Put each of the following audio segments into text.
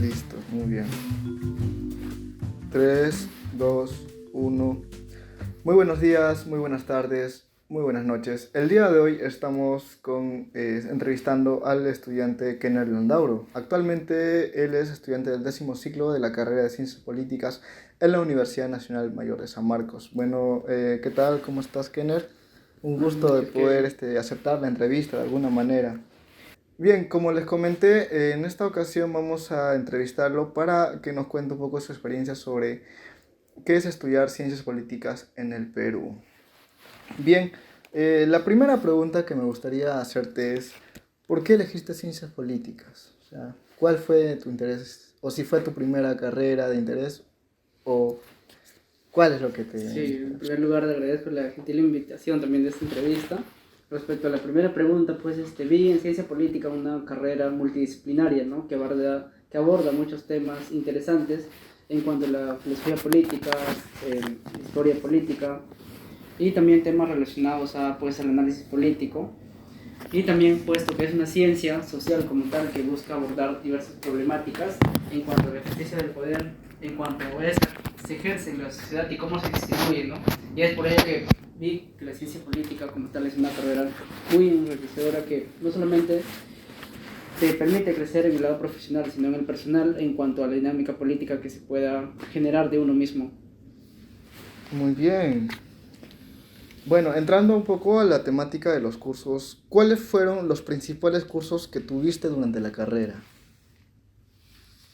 Listo, muy bien. 3, 2, 1. Muy buenos días, muy buenas tardes, muy buenas noches. El día de hoy estamos entrevistando al estudiante Kenner Londauro. Actualmente él es estudiante del 10º ciclo de la carrera de Ciencias Políticas en la Universidad Nacional Mayor de San Marcos. Bueno, ¿qué tal? ¿Cómo estás, Kenner? Un gusto de Gracias, poder Kevin. aceptar la entrevista de alguna manera. Bien, como les comenté, en esta ocasión vamos a entrevistarlo para que nos cuente un poco su experiencia sobre qué es estudiar ciencias políticas en el Perú. Bien, la primera pregunta que me gustaría hacerte es, ¿por qué elegiste ciencias políticas? O sea, ¿cuál fue tu interés? O si fue tu primera carrera de interés, o cuál es lo que te Sí, en interesa. primer lugar, le agradezco la gentil invitación también de esta entrevista. Respecto a la primera pregunta, pues vi en ciencia política una carrera multidisciplinaria, ¿no? Que aborda muchos temas interesantes en cuanto a la filosofía política, historia política y también temas relacionados pues, al análisis político. Y también puesto que es una ciencia social como tal que busca abordar diversas problemáticas en cuanto al ejercicio del poder, en cuanto a eso se ejerce en la sociedad y cómo se distribuye, ¿no? Y es por ello que vi que la ciencia política como tal es una carrera muy enriquecedora que no solamente te permite crecer en el lado profesional, sino en el personal en cuanto a la dinámica política que se pueda generar de uno mismo. Muy bien. Bueno, entrando un poco a la temática de los cursos, ¿cuáles fueron los principales cursos que tuviste durante la carrera?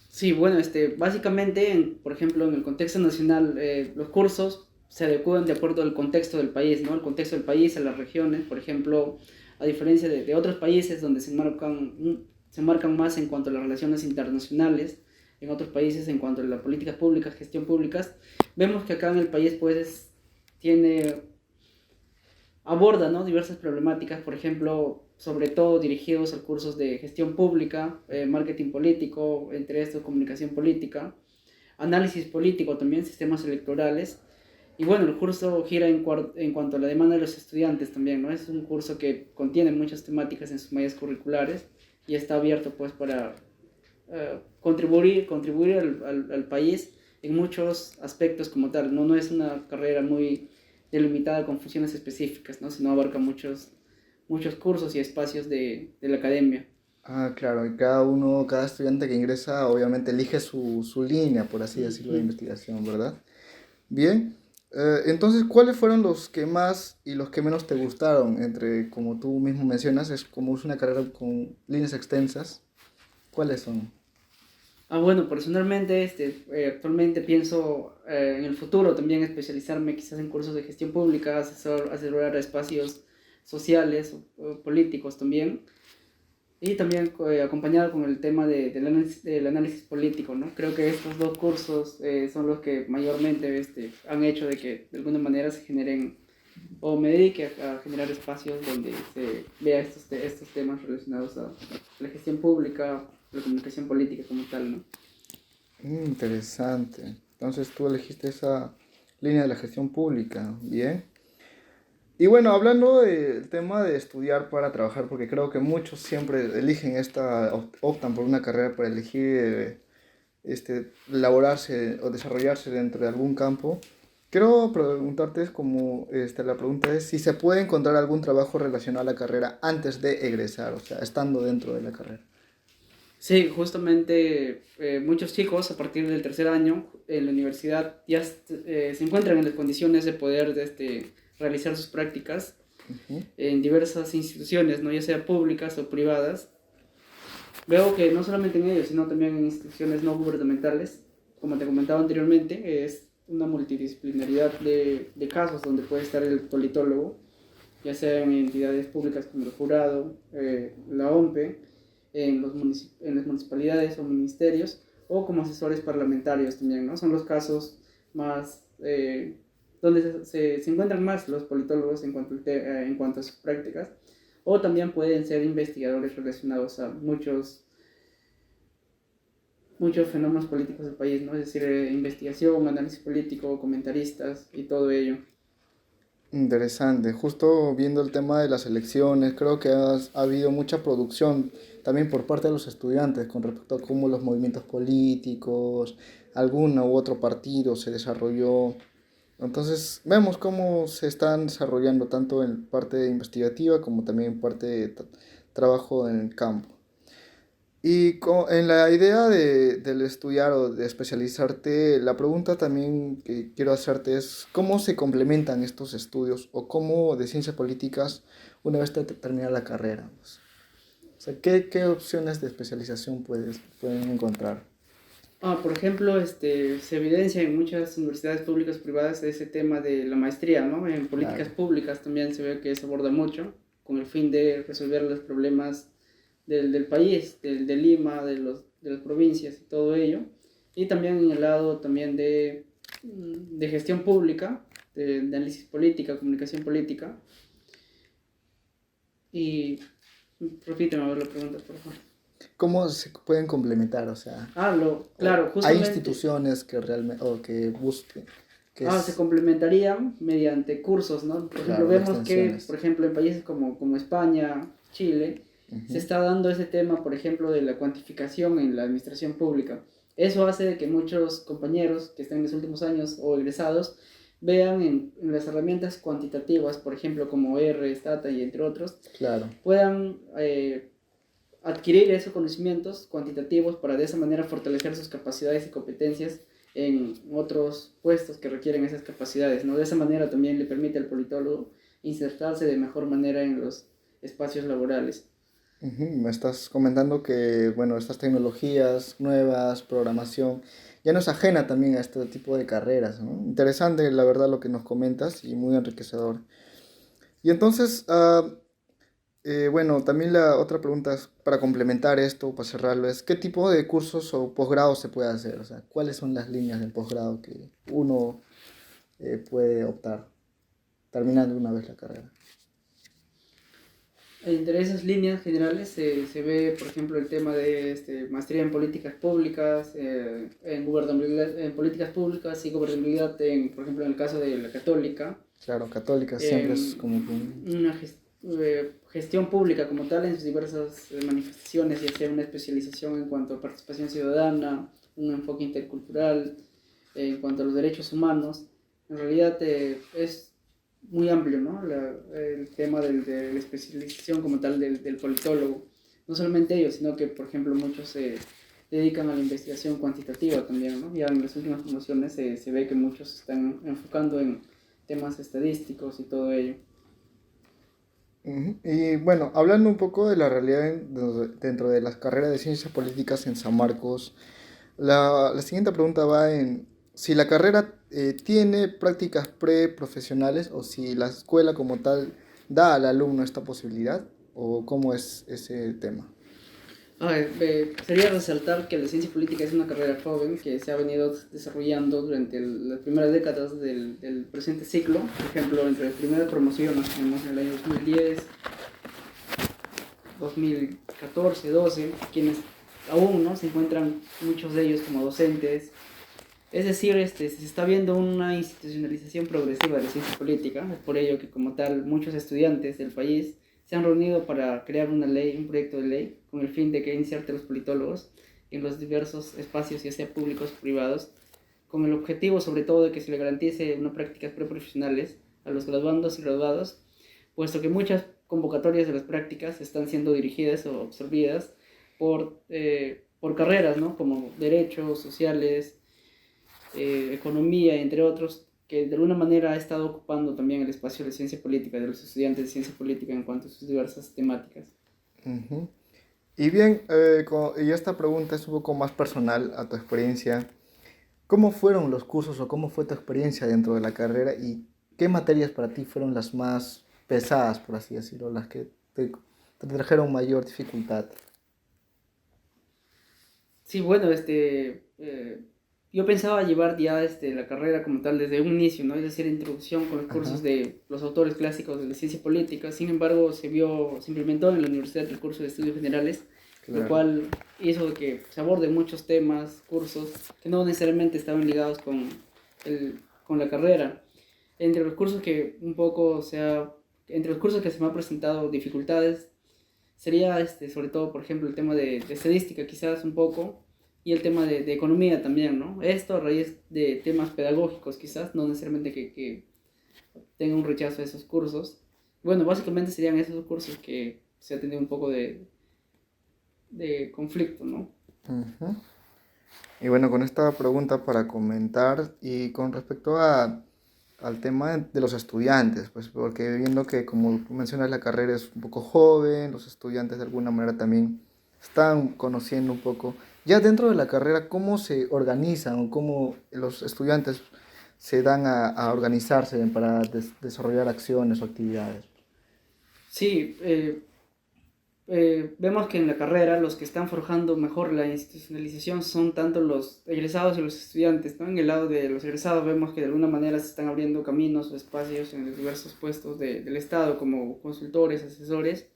Sí, bueno, básicamente, por ejemplo, en el contexto nacional, los cursos se adecuan de acuerdo al contexto del país, ¿no? El contexto del país, a las regiones, por ejemplo, a diferencia de otros países donde se marcan más en cuanto a las relaciones internacionales, en otros países en cuanto a la política pública, gestión públicas, vemos que acá en el país, pues, tiene aborda, ¿no? Diversas problemáticas, por ejemplo, sobre todo dirigidos a cursos de gestión pública, marketing político, entre estos comunicación política, análisis político también, sistemas electorales. Y bueno, el curso gira en cuanto a la demanda de los estudiantes también, ¿no? Es un curso que contiene muchas temáticas en sus mallas curriculares y está abierto pues para contribuir al país en muchos aspectos como tal. No es una carrera muy delimitada con funciones específicas, ¿no? Sino abarca muchos cursos y espacios de la academia. Ah, claro, y cada estudiante que ingresa obviamente elige su línea, por así decirlo, de Uh-huh. investigación, ¿verdad? Bien, entonces, ¿cuáles fueron los que más y los que menos te gustaron? Entre, como tú mismo mencionas, es una carrera con líneas extensas. ¿Cuáles son? Bueno, personalmente, actualmente pienso en el futuro también especializarme quizás en cursos de gestión pública, asesorar espacios sociales o políticos también, y también acompañado con el tema del análisis político, ¿no? Creo que estos dos cursos son los que mayormente han hecho de que de alguna manera se generen, o me dedique a generar espacios donde se vea estos temas relacionados a la gestión pública, la comunicación política como tal, ¿no? Interesante. Entonces tú elegiste esa línea de la gestión pública. Bien. Y bueno, hablando del tema de estudiar para trabajar, porque creo que muchos siempre eligen optan por una carrera para elegir laborarse o desarrollarse dentro de algún campo. Quiero preguntarte la pregunta es si se puede encontrar algún trabajo relacionado a la carrera antes de egresar, o sea, estando dentro de la carrera. Sí, justamente muchos chicos a partir del tercer año en la universidad ya se encuentran en las condiciones de poder realizar sus prácticas Ujú. en diversas instituciones, ¿no? Ya sea públicas o privadas. Veo que no solamente en ellos, sino también en instituciones no gubernamentales, como te comentaba anteriormente, es una multidisciplinaridad de casos donde puede estar el politólogo, ya sea en entidades públicas como el jurado, la OMPE, en las municipalidades o ministerios, o como asesores parlamentarios también, ¿no? Son los casos más donde se encuentran más los politólogos en cuanto a sus prácticas, o también pueden ser investigadores relacionados a muchos fenómenos políticos del país, ¿no? Es decir, investigación, análisis político, comentaristas y todo ello. Interesante. Justo viendo el tema de las elecciones, creo que ha habido mucha producción también por parte de los estudiantes con respecto a cómo los movimientos políticos, alguno u otro partido se desarrolló. Entonces, vemos cómo se están desarrollando tanto en parte investigativa como también en parte de trabajo en el campo. Y en la idea del estudiar o de especializarte, la pregunta también que quiero hacerte es cómo se complementan estos estudios o cómo de ciencias políticas una vez termina la carrera. Pues. O sea, ¿qué opciones de especialización pueden encontrar? Por ejemplo, se evidencia en muchas universidades públicas y privadas ese tema de la maestría, ¿no? En políticas Claro. públicas también se ve que se aborda mucho con el fin de resolver los problemas del país, de Lima, de las provincias y todo ello. Y también en el lado también de gestión pública, de análisis política, comunicación política. Y repíteme a ver la pregunta, por favor. ¿Cómo se pueden complementar? O sea, Claro, hay justamente. instituciones que realmente, o que busquen, que Se es, complementarían mediante cursos, ¿no? Por ejemplo, claro, de vemos que, extensiones. por ejemplo, en países como España, Chile, se Ujú. está dando ese tema, por ejemplo, de la cuantificación en la administración pública. Eso hace de que muchos compañeros que estén en los últimos años o egresados vean en las herramientas cuantitativas, por ejemplo, como R, Stata y entre otros, Claro. puedan adquirir esos conocimientos cuantitativos para de esa manera fortalecer sus capacidades y competencias en otros puestos que requieren esas capacidades, ¿no? De esa manera también le permite al politólogo insertarse de mejor manera en los espacios laborales. Ujú. Me estás comentando que, bueno, estas tecnologías nuevas, programación, ya no es ajena también a este tipo de carreras, ¿no? Interesante, la verdad, lo que nos comentas y muy enriquecedor. Y entonces, bueno, también la otra pregunta es, para complementar esto, para cerrarlo, es ¿qué tipo de cursos o posgrados se puede hacer? O sea, ¿cuáles son las líneas del posgrado que uno puede optar terminando una vez la carrera? Entre esas líneas generales se ve, por ejemplo, el tema de maestría en políticas públicas, en gobernabilidad, en políticas públicas y gobernabilidad, por ejemplo, en el caso de la católica, Claro, católica siempre es como que una gestión pública como tal en sus diversas manifestaciones, ya sea una especialización en cuanto a participación ciudadana, un enfoque intercultural, en cuanto a los derechos humanos. En realidad es muy amplio, ¿no? El tema de la especialización como tal del politólogo. No solamente ellos, sino que, por ejemplo, muchos se dedican a la investigación cuantitativa también, ¿no? Ya en las últimas promociones se ve que muchos se están enfocando en temas estadísticos y todo ello. ujú. Y bueno, hablando un poco de la realidad dentro de las carreras de ciencias políticas en San Marcos, la siguiente pregunta va en si la carrera tiene prácticas preprofesionales o si la escuela como tal da al alumno esta posibilidad o cómo es ese tema. Sería resaltar que la ciencia política es una carrera joven que se ha venido desarrollando durante las primeras décadas del presente ciclo. Por ejemplo, entre las primeras promociones tenemos en el año 2010, 2014, 12, quienes aún no se encuentran muchos de ellos como docentes. Es decir, se está viendo una institucionalización progresiva de la ciencia política. Es por ello que como tal muchos estudiantes del país se han reunido para crear una ley, un proyecto de ley, con el fin de que inserte a los politólogos en los diversos espacios, ya sea públicos o privados, con el objetivo sobre todo de que se le garantice unas prácticas preprofesionales a los graduandos y graduados, puesto que muchas convocatorias de las prácticas están siendo dirigidas o absorbidas por carreras, ¿no? Como derechos sociales, economía, entre otros, que de alguna manera ha estado ocupando también el espacio de ciencia política, de los estudiantes de ciencia política en cuanto a sus diversas temáticas. Ujú. Y bien, y esta pregunta es un poco más personal a tu experiencia. ¿Cómo fueron los cursos o cómo fue tu experiencia dentro de la carrera y qué materias para ti fueron las más pesadas, por así decirlo, las que te trajeron mayor dificultad? Sí, bueno, yo pensaba llevar ya la carrera como tal desde un inicio, ¿no? Es decir, introducción con los cursos Ajá, de los autores clásicos de la ciencia política. Sin embargo, se implementó en la universidad el curso de estudios generales, lo claro. cual hizo que se aborden muchos temas, cursos que no necesariamente estaban ligados con la carrera. Entre los cursos que un poco entre los cursos que se me han presentado dificultades, sería sobre todo, por ejemplo, el tema de estadística quizás un poco, y el tema de economía también, ¿no? Esto a raíz de temas pedagógicos quizás, no necesariamente que tenga un rechazo a esos cursos. Bueno, básicamente serían esos cursos que se ha tenido un poco de conflicto, ¿no? Ujú. Y bueno, con esta pregunta para comentar y con respecto al tema de los estudiantes, pues porque viendo que como tú mencionas la carrera es un poco joven, los estudiantes de alguna manera también están conociendo un poco, ya dentro de la carrera, cómo se organizan o cómo los estudiantes se dan a organizarse para desarrollar acciones o actividades. Sí, vemos que en la carrera los que están forjando mejor la institucionalización son tanto los egresados y los estudiantes, ¿no? En el lado de los egresados vemos que de alguna manera se están abriendo caminos o espacios en los diversos puestos del Estado como consultores, asesores.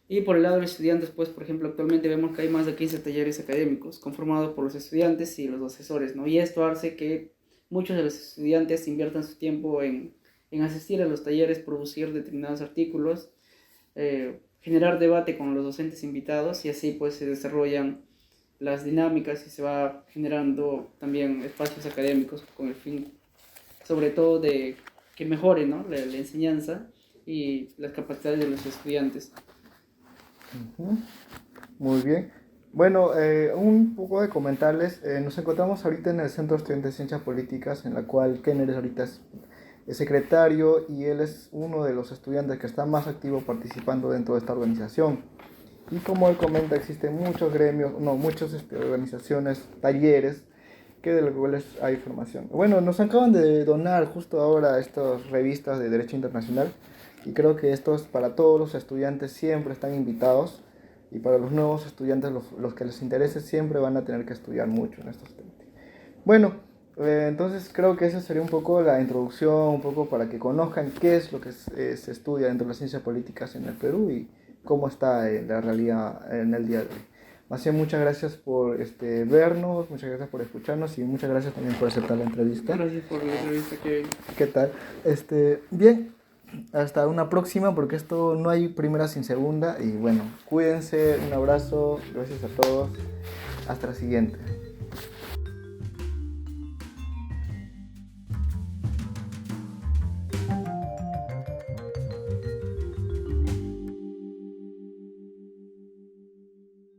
Y por el lado de los estudiantes, pues, por ejemplo, actualmente vemos que hay más de 15 talleres académicos conformados por los estudiantes y los asesores, ¿no? Y esto hace que muchos de los estudiantes inviertan su tiempo en asistir a los talleres, producir determinados artículos, generar debate con los docentes invitados y así pues se desarrollan las dinámicas y se va generando también espacios académicos con el fin sobre todo de que mejore, ¿no? la enseñanza y las capacidades de los estudiantes. Ujú. Muy bien. Bueno, un poco de comentarles. Nos encontramos ahorita en el Centro Estudiante de Ciencias Políticas, en la cual Kenner es ahorita es secretario y él es uno de los estudiantes que está más activo participando dentro de esta organización. Y como él comenta, existen muchos gremios, no, muchas organizaciones, talleres, que de los cuales hay formación. Bueno, nos acaban de donar justo ahora estas revistas de Derecho Internacional y creo que estos para todos los estudiantes siempre están invitados y para los nuevos estudiantes, los que les interese, siempre van a tener que estudiar mucho en estos temas. Bueno, entonces creo que esa sería un poco la introducción, un poco para que conozcan qué es lo que se estudia dentro de las ciencias políticas en el Perú y cómo está la realidad en el día de hoy. Más bien, muchas gracias por vernos, muchas gracias por escucharnos y muchas gracias también por aceptar la entrevista. Gracias por la entrevista, Kevin. ¿Qué tal? Bien, hasta una próxima porque esto no hay primera sin segunda y bueno, cuídense, un abrazo, gracias a todos, hasta la siguiente.